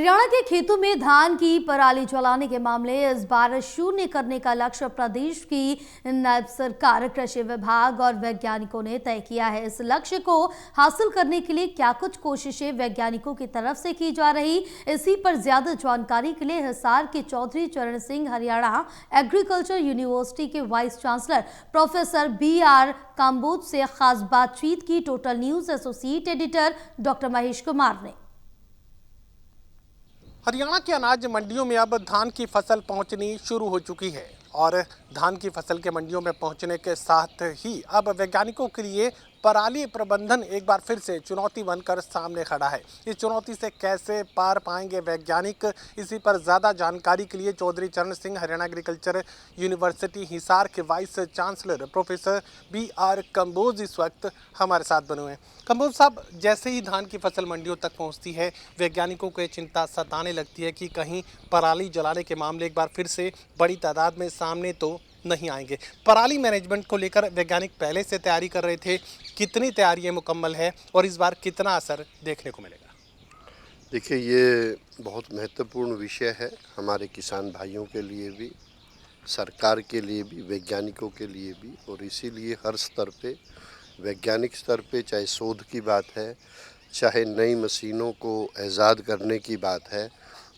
हरियाणा के खेतों में धान की पराली जलाने के मामले इस बार शून्य करने का लक्ष्य प्रदेश की नायब सरकार, कृषि विभाग और वैज्ञानिकों ने तय किया है। इस लक्ष्य को हासिल करने के लिए क्या कुछ कोशिशें वैज्ञानिकों की तरफ से की जा रही, इसी पर ज्यादा जानकारी के लिए हिसार के चौधरी चरण सिंह हरियाणा एग्रीकल्चर यूनिवर्सिटी के vice chancellor professor BR Kamboj से खास बातचीत की total news associate editor doctor Mahesh Kumar ने। हरियाणा की अनाज मंडियों में अब धान की फसल पहुंचनी शुरू हो चुकी है और धान की फसल के मंडियों में पहुंचने के साथ ही अब वैज्ञानिकों के लिए पराली प्रबंधन एक बार फिर से चुनौती बनकर सामने खड़ा है। इस चुनौती से कैसे पार पाएंगे वैज्ञानिक, इसी पर ज़्यादा जानकारी के लिए चौधरी चरण सिंह हरियाणा एग्रीकल्चर यूनिवर्सिटी हिसार के vice chancellor professor BR Kamboj इस वक्त हमारे साथ बने हुए हैं। काम्बोज साहब, जैसे ही धान की फसल मंडियों तक पहुंचती है, वैज्ञानिकों को चिंता सताने लगती है कि कहीं पराली जलाने के मामले एक बार फिर से बड़ी तादाद में सामने तो नहीं आएंगे। पराली मैनेजमेंट को लेकर वैज्ञानिक पहले से तैयारी कर रहे थे, कितनी तैयारी मुकम्मल है और इस बार कितना असर देखने को मिलेगा? देखिए, ये बहुत महत्वपूर्ण विषय है हमारे किसान भाइयों के लिए भी, सरकार के लिए भी, वैज्ञानिकों के लिए भी। और इसीलिए हर स्तर पे, वैज्ञानिक स्तर पे, चाहे शोध की बात है, चाहे नई मशीनों को ईजाद करने की बात है,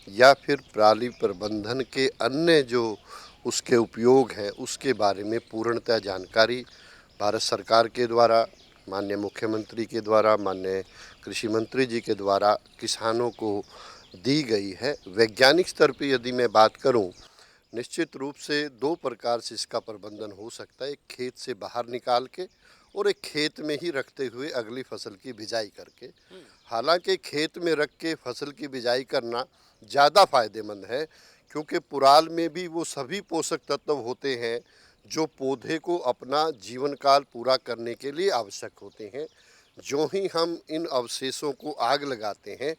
या फिर पराली प्रबंधन के अन्य जो उसके उपयोग हैं उसके बारे में पूर्णतः जानकारी भारत सरकार के द्वारा, माननीय मुख्यमंत्री के द्वारा, माननीय कृषि मंत्री जी के द्वारा किसानों को दी गई है। वैज्ञानिक स्तर पर यदि मैं बात करूं, निश्चित रूप से दो प्रकार से इसका प्रबंधन हो सकता है। एक खेत से बाहर निकाल के और एक खेत में ही रखते हुए अगली फसल की बिजाई करके। हालांकि खेत में रख के फसल की बिजाई करना ज़्यादा फायदेमंद है, क्योंकि पुराल में भी वो सभी पोषक तत्व होते हैं जो पौधे को अपना जीवन काल पूरा करने के लिए आवश्यक होते हैं। जो ही हम इन अवशेषों को आग लगाते हैं,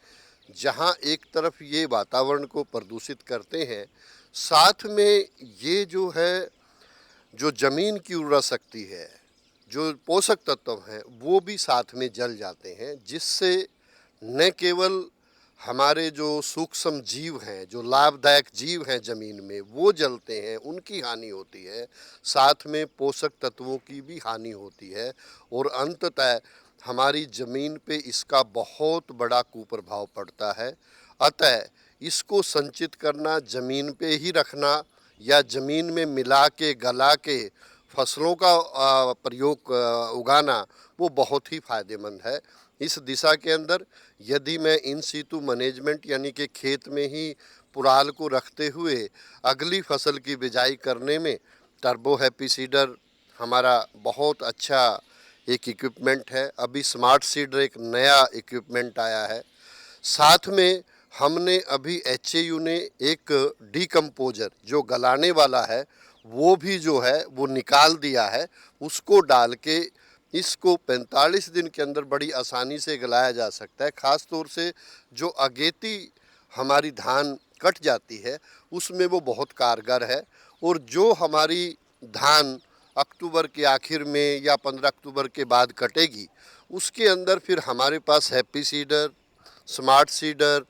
जहां एक तरफ ये वातावरण को प्रदूषित करते हैं, साथ में ये जो है, जो ज़मीन की उर्वरा शक्ति है, जो पोषक तत्व हैं, वो भी साथ में जल जाते हैं, जिससे न केवल हमारे जो सूक्ष्म जीव हैं, जो लाभदायक जीव हैं ज़मीन में, वो जलते हैं, उनकी हानि होती है, साथ में पोषक तत्वों की भी हानि होती है और अंततः हमारी ज़मीन पे इसका बहुत बड़ा कुप्रभाव पड़ता है। अतः इसको संचित करना, ज़मीन पे ही रखना या ज़मीन में मिला के गला के फसलों का प्रयोग उगाना, वो बहुत ही फायदेमंद है। इस दिशा के अंदर यदि मैं इन सीटू मैनेजमेंट यानी कि खेत में ही पुराल को रखते हुए अगली फसल की बिजाई करने में, टर्बो हैप्पी सीडर हमारा बहुत अच्छा एक इक्विपमेंट है। अभी स्मार्ट सीडर एक नया इक्विपमेंट आया है। साथ में हमने अभी HAU ने एक डीकम्पोजर जो गलाने वाला है, वो भी जो है वो निकाल दिया है। उसको डाल के इसको 45 दिन के अंदर बड़ी आसानी से गलाया जा सकता है। ख़ास तौर से जो अगेती हमारी धान कट जाती है उसमें वो बहुत कारगर है। और जो हमारी धान अक्टूबर के आखिर में या 15 अक्टूबर के बाद कटेगी, उसके अंदर फिर हमारे पास हैप्पी सीडर, स्मार्ट सीडर,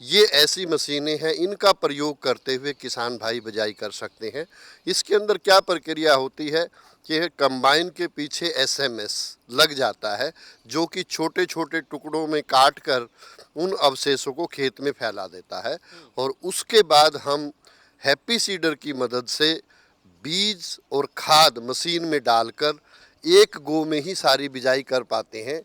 ये ऐसी मशीनें हैं, इनका प्रयोग करते हुए किसान भाई बिजाई कर सकते हैं। इसके अंदर क्या प्रक्रिया होती है कि कंबाइन के पीछे SMS लग जाता है, जो कि छोटे छोटे टुकड़ों में काट कर उन अवशेषों को खेत में फैला देता है। और उसके बाद हम हैप्पी सीडर की मदद से बीज और खाद मशीन में डालकर एक गो में ही सारी बिजाई कर पाते हैं।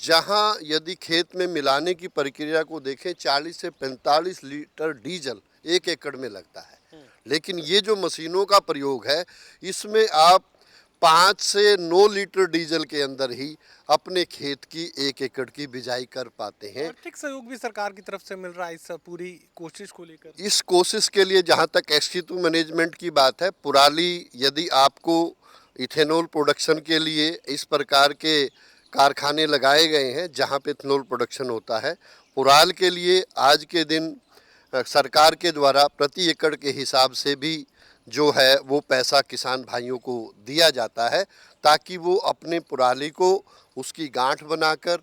जहां यदि खेत में मिलाने की प्रक्रिया को देखें, 40 से 45 लीटर डीजल 1 एकड़ में लगता है, लेकिन ये जो मशीनों का प्रयोग है, इसमें आप 5 से 9 लीटर डीजल के अंदर ही अपने खेत की 1 एकड़ की बिजाई कर पाते हैं। आर्थिक सहयोग भी सरकार की तरफ से मिल रहा है इस पूरी कोशिश को लेकर? इस कोशिश के लिए जहां तक SC2 मैनेजमेंट की बात है, पुराली यदि आपको इथेनॉल प्रोडक्शन के लिए इस प्रकार के कारखाने लगाए गए हैं जहां पे इथेनॉल प्रोडक्शन होता है। पुराल के लिए आज के दिन सरकार के द्वारा प्रति एकड़ के हिसाब से भी जो है वो पैसा किसान भाइयों को दिया जाता है, ताकि वो अपने पुराली को उसकी गांठ बनाकर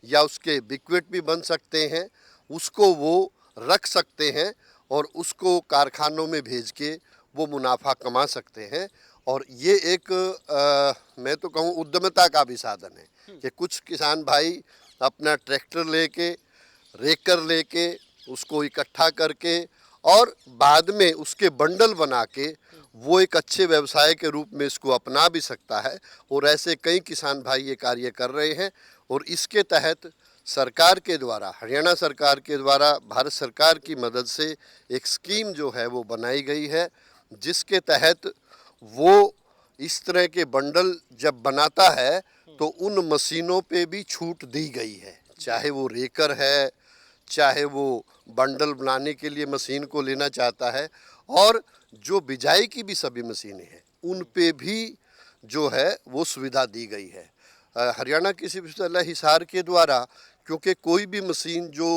या उसके बिक्वेट भी बन सकते हैं, उसको वो रख सकते हैं और उसको कारखानों में भेज के वो मुनाफा कमा सकते हैं। और ये एक मैं तो कहूँ उद्यमिता का भी साधन है कि कुछ किसान भाई अपना ट्रैक्टर लेके, रेकर लेके, उसको इकट्ठा करके और बाद में उसके बंडल बना के वो एक अच्छे व्यवसाय के रूप में इसको अपना भी सकता है। और ऐसे कई किसान भाई ये कार्य कर रहे हैं। और इसके तहत सरकार के द्वारा, हरियाणा सरकार के द्वारा, भारत सरकार की मदद से एक स्कीम जो है वो बनाई गई है, जिसके तहत वो इस तरह के बंडल जब बनाता है तो उन मशीनों पे भी छूट दी गई है, चाहे वो रेकर है, चाहे वो बंडल बनाने के लिए मशीन को लेना चाहता है, और जो बिजाई की भी सभी मशीनें हैं उन पे भी जो है वो सुविधा दी गई है। हरियाणा कृषि विश्वविद्यालय हिसार के द्वारा, क्योंकि कोई भी मशीन जो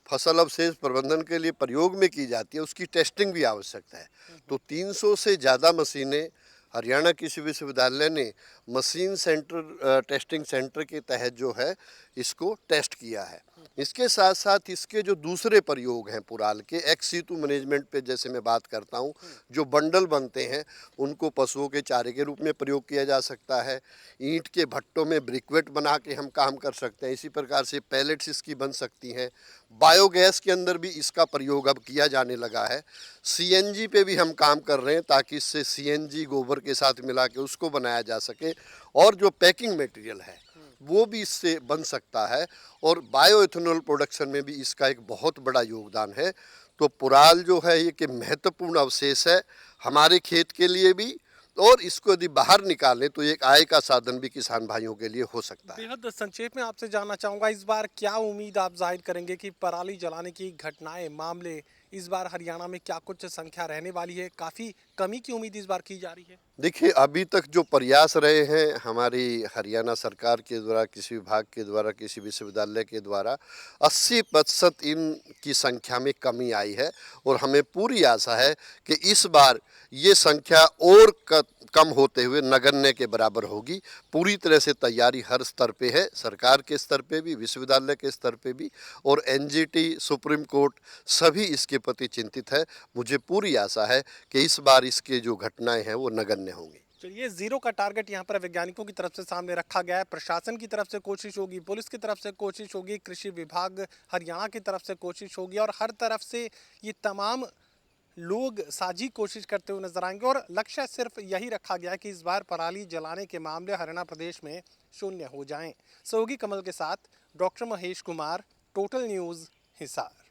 फसल अवशेष प्रबंधन के लिए प्रयोग में की जाती है उसकी टेस्टिंग भी आवश्यकता है, तो 300 से ज़्यादा मशीनें हरियाणा कृषि विश्वविद्यालय ने मशीन सेंटर, टेस्टिंग सेंटर के तहत जो है इसको टेस्ट किया है। इसके साथ साथ इसके जो दूसरे प्रयोग हैं पुराल के, एक्स सीटू मैनेजमेंट पे जैसे मैं बात करता हूँ, जो बंडल बनते हैं उनको पशुओं के चारे के रूप में प्रयोग किया जा सकता है। ईंट के भट्टों में ब्रिकवेट बना के हम काम कर सकते हैं, इसी प्रकार से पैलेट्स इसकी बन सकती हैं। बायोगैस के अंदर भी इसका प्रयोग अब किया जाने लगा है। सीएनजी पे भी हम काम कर रहे हैं ताकि इससे सीएनजी गोबर के साथ मिला के उसको बनाया जा सके, और जो पैकिंग मटेरियल है वो भी इससे बन सकता है। और बायो इथेनॉल प्रोडक्शन में भी इसका एक बहुत बड़ा योगदान है। तो पुराल जो है ये कि महत्वपूर्ण अवशेष है हमारे खेत के लिए भी, और इसको यदि बाहर निकालें तो एक आय का साधन भी किसान भाइयों के लिए हो सकता है। बेहद संक्षेप में आपसे जानना चाहूँगा, इस बार क्या उम्मीद आप जाहिर करेंगे कि पराली जलाने की घटनाएं, मामले इस बार हरियाणा में क्या कुछ संख्या रहने वाली है? काफ़ी कमी की उम्मीद इस बार की जा रही है? देखिए, अभी तक जो प्रयास रहे हैं हमारी हरियाणा सरकार के द्वारा, कृषि विभाग के द्वारा, कृषि विश्वविद्यालय के द्वारा, 80% इनकी संख्या में कमी आई है। और हमें पूरी आशा है कि इस बार ये संख्या और कम होते हुए नगण्य के बराबर होगी। पूरी तरह से तैयारी हर स्तर पे है, सरकार के स्तर पे भी, विश्वविद्यालय के स्तर पे भी, और एनजीटी, सुप्रीम कोर्ट सभी इसके प्रति चिंतित है। मुझे पूरी आशा है कि इस बार इसके जो घटनाएं हैं वो नगण्य होंगी। चलिए, जीरो का टारगेट यहाँ पर वैज्ञानिकों की तरफ से सामने रखा गया है। प्रशासन की तरफ से कोशिश होगी, पुलिस की तरफ से कोशिश होगी, कृषि विभाग हरियाणा की तरफ से कोशिश होगी, और हर तरफ से ये तमाम लोग साझी कोशिश करते हुए नजर आएंगे। और लक्ष्य सिर्फ यही रखा गया है कि इस बार पराली जलाने के मामले हरियाणा प्रदेश में शून्य हो जाएं। सहयोगी कमल के साथ doctor Mahesh Kumar, total news, Hisar.